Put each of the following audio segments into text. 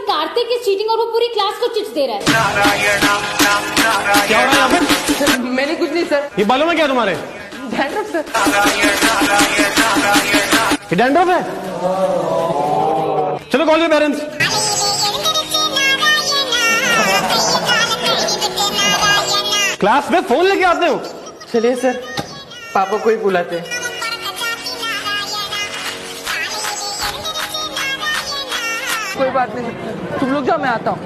Kartik is cheating और वो पूरी क्लास को चिट्स दे रहा है। क्या हो रहा है यहाँ पे? मैंने कुछ नहीं सर। ये बालों में क्या तुम्हारे? Dandruff sir. ये डैंड्रफ है? चलो कॉल योर पेरेंट्स। क्लास में फोन लेके आते हो? चलिए सर, पापा को ही बुलाते हैं। कोई बात नहीं, तुम लोग जाओ, मैं आता हूँ।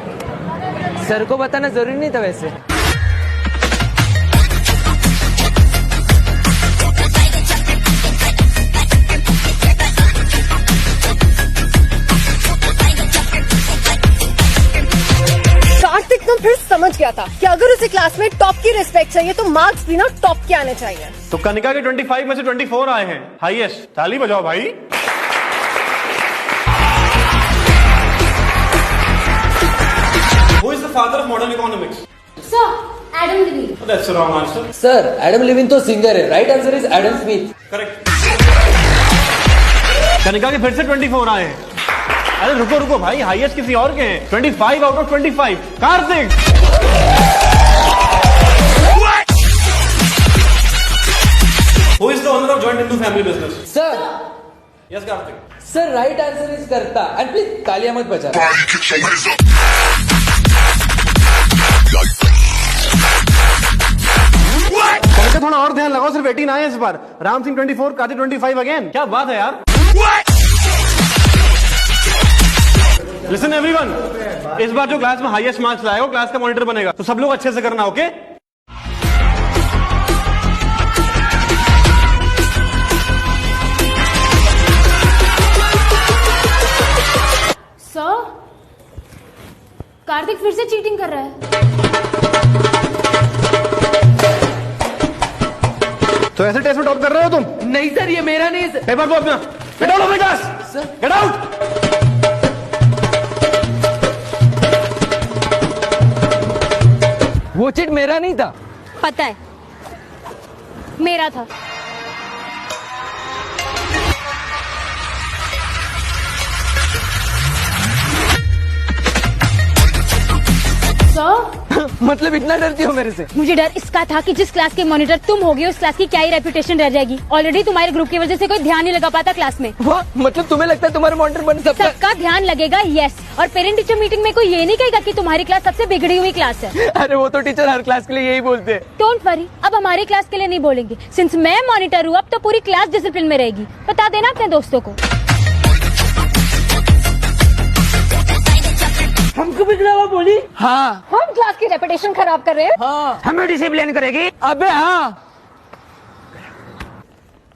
सर को बताना जरूरी नहीं था वैसे। कार्तिक तो फिर समझ गया था कि अगर उसे क्लास में टॉप की रिस्पेक्ट चाहिए तो मार्क्स भी ना टॉप के आने चाहिए। तो कनिका के 25 में से 24 आए हैं, हाईएस्ट। ताली बजाओ भाई। Who is the father of modern economics? Sir, Adam Levine. Oh, that's the wrong answer. Sir, Adam living तो सिंगर है। Right answer is Adam Smith. Correct. Kanika के फिर से 24 आए हैं। अरे रुको रुको भाई, हाईएस्ट किसी और के हैं। 25 out of 25 Kartik. Who is the owner of joint Hindu family business? Sir, Yes, Karthik. Sir right answer is करता। एंड प्लीज तालियां मत बजा। कनिका थोड़ा और ध्यान लगाओ, सिर्फ 18 आए हैं इस बार। राम सिंह 24, कार्तिक 25 अगेन। क्या बात है यार। लिसन एवरीवन, इस बार जो क्लास में हाईएस्ट मार्क्स लाएगा वो क्लास का मॉनिटर बनेगा, तो सब लोग अच्छे से करना, ओके? सर, कार्तिक फिर से चीटिंग कर रहा है। तो ऐसे टेस्ट में टॉप कर रहे हो तुम? नहीं सर, ये मेरा नहीं सर। पेपर दो अपना। Get out of my class. Sir, get out. वो चिट मेरा नहीं था। पता है, मेरा था। मतलब इतना डरती हो मेरे से? मुझे डर इसका था कि जिस क्लास के मॉनिटर तुम होगे उस क्लास की क्या ही रेपुटेशन रह जाएगी। ऑलरेडी तुम्हारे ग्रुप की वजह से कोई ध्यान नहीं लगा पाता क्लास में। वाह, मतलब तुम्हें लगता है तुम्हारा मॉनिटर बन सकता है? सबका ध्यान लगेगा, यस। और पेरेंट टीचर मीटिंग में कोई ये नहीं कहेगा कि तुम्हारी क्लास सबसे बिगड़ी हुई क्लास है। अरे वो तो टीचर हर क्लास के लिए यही बोलते हैं। डोंट वरी, अब हमारी क्लास के लिए नहीं बोलेंगे। सिंस मैं मॉनिटर हूँ अब तो पूरी क्लास डिसिप्लिन में रहेगी। बता देना अपने दोस्तों को। हमको बिगड़ा हुआ बोली? हाँ। हम क्लास की रेपुटेशन खराब कर रहे हैं। हाँ, हमें डिसिप्लिन करेगी। अबे हाँ।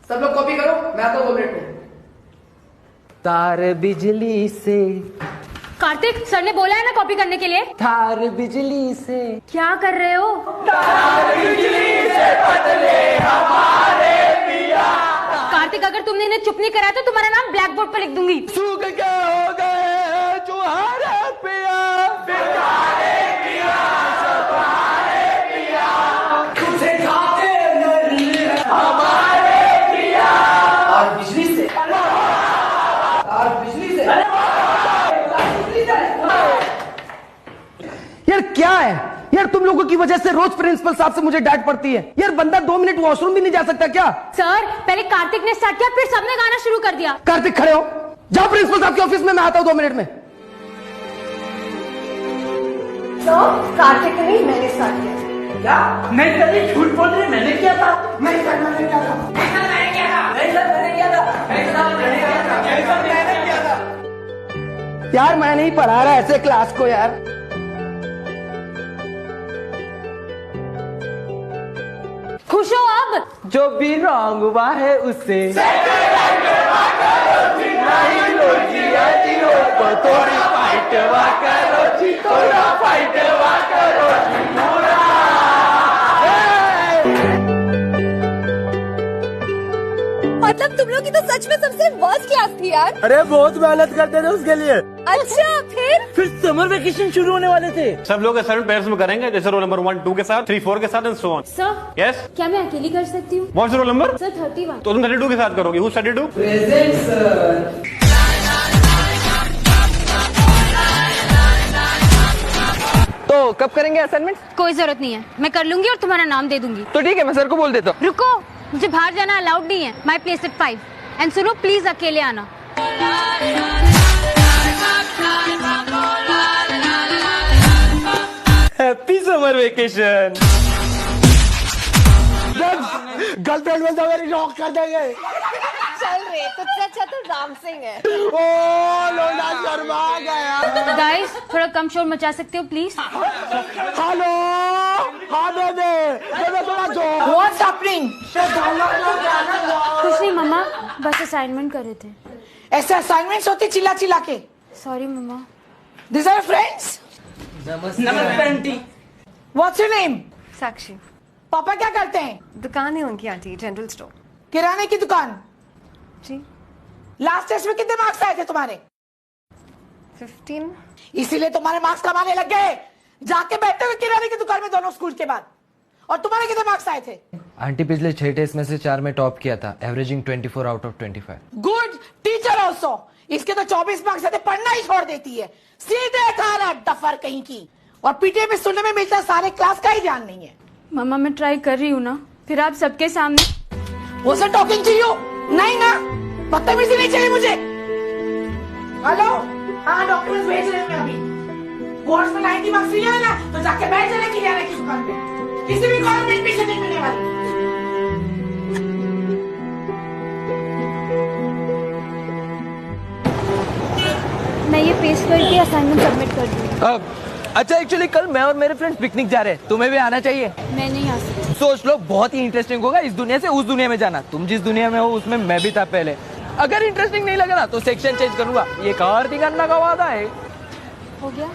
सब लोग कॉपी करो, मैं आता हूँ 2 मिनट में। तार बिजली से। कार्तिक, सर ने बोला है ना कॉपी करने के लिए। तार बिजली से। क्या कर रहे हो? तार बिजली से बदले हमारे पिया। कार्तिक, अगर तुमने इन्हें चुप नहीं कराया तो तुम्हारा नाम ब्लैक बोर्ड पर लिख दूंगी। सूख के हो गए जो हरे पिया, बेचारे पिया, सवारे पिया, तुझे खाते नहीं हमारे पिया। और बिजली से, और बिजली से, यार क्या है यार, तुम लोगों की वजह से रोज प्रिंसिपल साहब से मुझे डांट पड़ती है यार। बंदा 2 मिनट वॉशरूम भी नहीं जा सकता क्या? सर, पहले कार्तिक ने स्टार्ट किया, फिर सबने गाना शुरू कर दिया। कार्तिक खड़े हो, जाओ प्रिंसिपल साहब के ऑफिस में, मैं आता हूँ 2 मिनट में। तो कार्तिक ने नहीं, मैंने स्टार्ट किया। क्या? नहीं कभी झूठ बोल रही, मैंने किया था। नहीं सर, मैंने किया था। नहीं सर, मैंने किया था। नहीं सर, मैंने किया था। नहीं सर, मैंने किया था। नहीं सर, मैंने किया था। यार मैं नहीं पढ़ा रहा ऐसे क्लास को यार। खुश हो अब? जो भी रॉन्ग हुआ है उससे थोड़ी फाइट वा करो जी, थोड़ा फाइट वा करो जी, पूरा। मतलब तुम लोग की तो सच में सबसे वर्स्ट क्लास थी यार। अरे बहुत मेहनत करते थे उसके लिए। अच्छा, फिर समर वेकेशन शुरू होने वाले थे। सब लोग असाइनमेंट पेयर्स में करेंगे, जैसे रोल नंबर 1, 2 के साथ, 3, 4 के साथ and so on. Sir, yes, क्या मैं अकेली कर सकती हूँ? What's roll number? सर 31। तो तुम 32 के साथ करोगे। हु 32? Present sir. कब करेंगे असाइनमेंट? कोई जरूरत नहीं है, मैं कर लूंगी और तुम्हारा नाम दे दूंगी। तो ठीक है, मैं सर को बोल देता हूँ। रुको, मुझे बाहर जाना अलाउड नहीं है। My place at 5। एंड सुनो, प्लीज अकेले आना। Happy summer vacation. गर्लफ्रेंड बंदा मेरी रॉक कर देंगे। चल रे, तुझसे अच्छा तो राम सिंह है। ओ लोला शर्मा गया। गाइस, थोड़ा कम शोर मचा सकते हो प्लीज? हेलो, हाँ दे थोड़ा जोर। What's happening? कुछ नहीं मम्मा, बस असाइनमेंट कर रहे थे। ऐसे असाइनमेंट्स होती चिल्ला चिल्ला के। सॉरी मम्मा। These are your friends? नमस्ते aunty. What's your name? Sakshi. पापा क्या करते हैं? दुकान है उनकी आंटी, जनरल स्टोर। किराने की दुकान। जी। लास्ट टेस्ट में कितने मार्क्स आए थे तुम्हारे? 15। इसीलिए तुम्हारे मार्क्स कम आने लग गए। जाके बैठते हो किराने की दुकान में दोनों स्कूल के बाद। और तुम्हारे कितने मार्क्स आए थे? आंटी पिछले 6 टेस्ट में से 4 में टॉप किया था, averaging 24 out of 25। Good teacher also. इसके तो 24 मार्क्स आते, पढ़ना ही छोड़ देती है। सीधे खाना डफर कहीं की। और पीटीए में सुनने में मिलता है सारे क्लास का ही ध्यान नहीं है। मम्मा मैं ट्राई कर रही हूँ ना, फिर आप सबके सामने। वो सर टॉकिंग टू यू? नहीं ना, बदतमीजी नहीं चाहिए मुझे। हेलो, हाँ डॉक्यूमेंट्स भेज रहे हैं अभी। कोर्स में 90 मार्क्स नहीं आए ना, तो जाके बैठ जाने किराने की दुकान पे। किसी भी कॉलेज में एडमिशन नहीं मिलने वाली। मैं ये पेस्ट करके असाइनमेंट सबमिट कर दूंगी। अच्छा, एक्चुअली कल मैं और मेरे फ्रेंड्स पिकनिक जा रहे हैं, तुम्हें भी आना चाहिए। मैं नहीं आ सकती। सोच लो, बहुत ही इंटरेस्टिंग होगा। इस दुनिया से उस दुनिया में जाना। तुम जिस दुनिया में हो उसमें मैं भी था पहले। अगर इंटरेस्टिंग नहीं लगा ना तो सेक्शन चेंज करूंगा। ये कार्तिक अन्ना का वादा है। हो गया?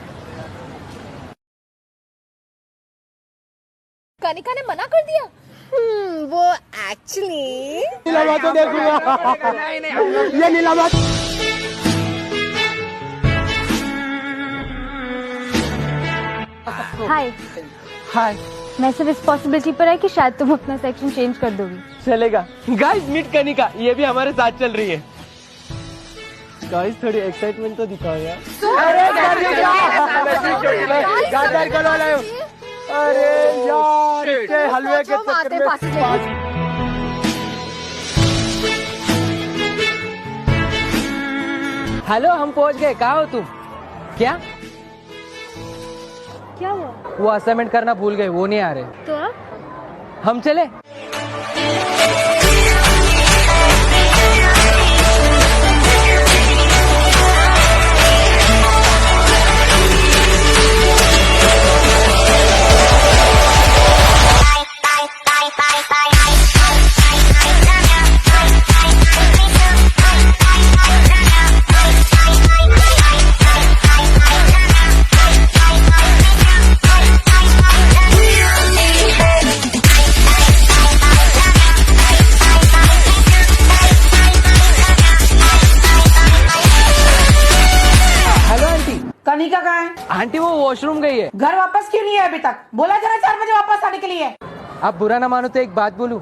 कनिका ने मना कर दिया। वो एक्चुअली नीलामा तो देखूंगा। ये नीलामा। हाय। हाय। मैं सिर्फ इस पॉसिबिलिटी पर है कि शायद तुम अपना सेक्शन चेंज कर दोगी। चलेगा। गाइस मीट कनिका, ये भी हमारे साथ चल रही है। गाइस थोड़ी एक्साइटमेंट तो दिखाओ यार। अरे यार, इसके हलवे के चक्कर में हेलो, हम पहुंच गए। कहाँ हो तुम? क्या क्या हुआ? वो असाइनमेंट करना भूल गए, वो नहीं आ रहे। तो अब हम चले। कनिका कहाँ है? आंटी वो वॉशरूम गई है। घर वापस क्यों नहीं है अभी तक? बोला जरा 4 बजे वापस आने के लिए। आप बुरा ना मानो तो एक बात बोलूं,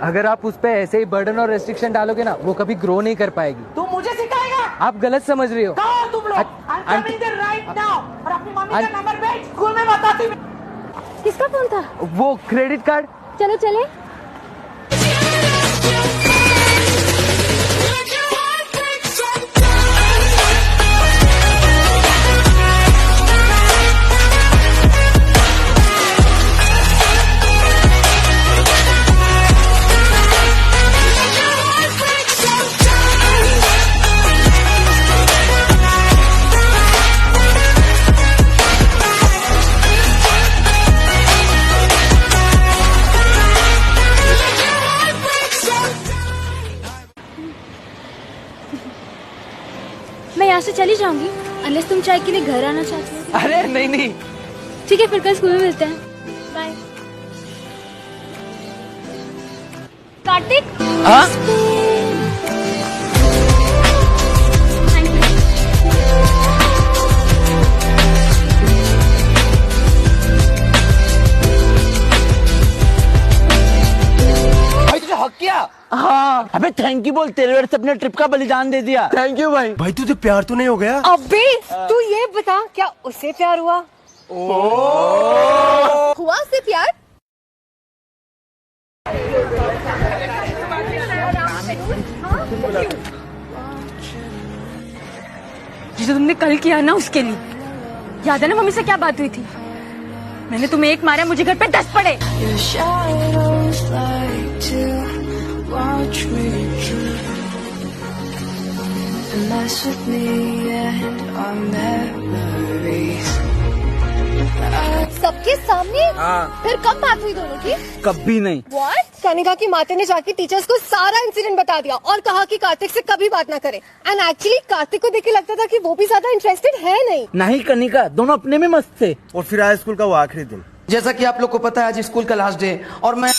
अगर आप उस पे ऐसे ही बर्डन और रेस्ट्रिक्शन डालोगे ना, वो कभी ग्रो नहीं कर पाएगी। तू मुझे सिखाएगा? आप गलत समझ रही हो। कहाँ हो तुम लोग? I'm coming there right now। और अपनी मम्मी का नंबर भेज, स्कूल में बताती हूँ। किसका फोन था? वो क्रेडिट कार्ड। चलो चले। मैं यहाँ से चली जाऊंगी अनलेस तुम चाय के लिए घर आना चाहती हो। अरे नहीं नहीं, ठीक है, फिर कल स्कूल में मिलते हैं। बाय। कार्तिक। हाँ? भाई तुझे हक किया? हाँ। अबे थैंक यू बोल, तेरे वजह से अपने ट्रिप का बलिदान दे दिया। थैंक यू भाई। भाई तुझे प्यार तो नहीं हो गया? अबे तू ये बता, क्या उससे प्यार हुआ? हुआ उससे प्यार? जो तुमने कल किया ना उसके लिए, याद है ना मम्मी से क्या बात हुई थी? मैंने तुम्हें एक मारा, मुझे घर पे 10 पड़े। Your shadows like to watch me and mess with me and our memories. सबके सामने? फिर कब बात हुई दोनों की? कभी नहीं। What? कनिका की माता ने जाके टीचर्स को सारा इंसिडेंट बता दिया और कहा कि कार्तिक से कभी बात ना करे। एंड एक्चुअली कार्तिक को देख के लगता था कि वो भी ज्यादा इंटरेस्टेड है नहीं। नहीं कनिका, दोनों अपने में मस्त थे। और फिर आया स्कूल का वो आखिरी दिन। जैसा कि आप लोग को पता है आज स्कूल का लास्ट डे और मैं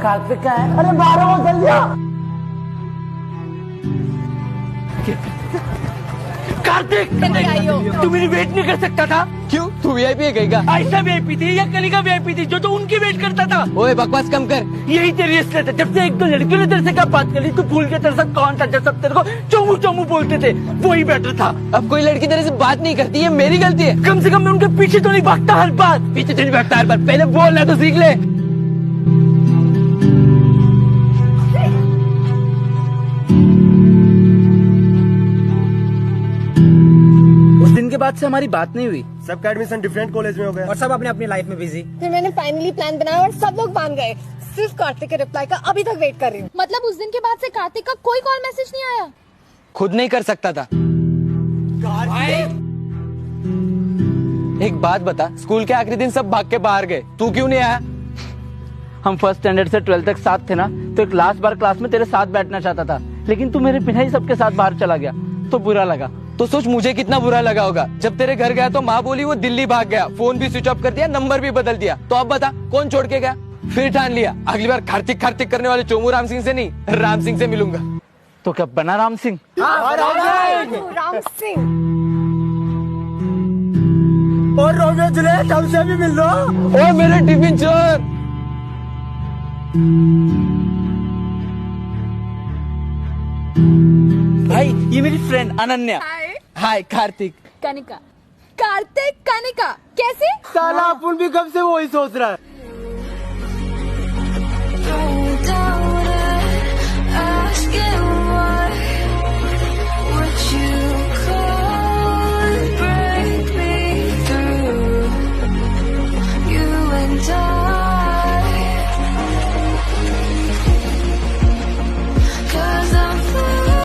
कार्तिक का है। अरे 12 हो जल्दी आ। कार्तिक तू मेरी वेट नहीं कर सकता था? क्यों? तू वीआईपी है कहीं? ऐसा वीआईपी थी या कनिका वीआईपी थी जो उनकी वेट करता था? ओए बकवास कम कर। यही तेरी असलियत है। जब से एक दो लड़कियों ने तेरे से क्या बात करी, तू भूल के तेरे साथ कौन था जो सब तेरे को चोमू चोमू बोलते थे? वही बेटर था। अब कोई लड़की तेरे से बात नहीं करती, ये मेरी गलती है। कम से कम मैं उनके पीछे तो नहीं भागता हर बात। पीछे तो नहीं भागता हर बात, पहले बोलना तो सीख ले। के बाद से हमारी बात नहीं हुई। सबका एडमिशन डिफरेंट कॉलेज में हो गया और सब अपने अपनी लाइफ में बिजी। फिर मैंने फाइनली प्लान बनाया और सब लोग मान गए। सिर्फ कार्तिक के रिप्लाई का अभी तक वेट कर रही हूँ। मतलब उस दिन के बाद से कार्तिक का कोई कॉल मैसेज नहीं आया? खुद नहीं कर सकता था। एक बात बता, स्कूल के आखिरी दिन सब भाग के बाहर गए, तू क्यों नहीं आया? हम फर्स्ट स्टैंडर्ड से 12th तक साथ थे ना, तो एक लास्ट बार क्लास में तेरे साथ बैठना चाहता था, लेकिन तू मेरे बिना ही सबके साथ बाहर चला गया तो बुरा लगा। तो सोच मुझे कितना बुरा लगा होगा। जब तेरे घर गया तो माँ बोली वो दिल्ली भाग गया, फोन भी स्विच ऑफ कर दिया, नंबर भी बदल दिया। तो अब बता कौन छोड़ के गया? फिर ठान लिया अगली बार कार्तिक कार्तिक करने वाले चोमू राम सिंह से नहीं, राम सिंह से मिलूंगा। तो क्या बना राम सिंह? राम सिंह और रोमियो जूलियट हमसे भी मिल लो। ओए मेरे टिफिन चोर। भाई ये मेरी फ्रेंड अनन्या। हाय कार्तिक। कनिका। कार्तिक कनिका कैसे? साला अपन भी कब से वही सोच रहा है।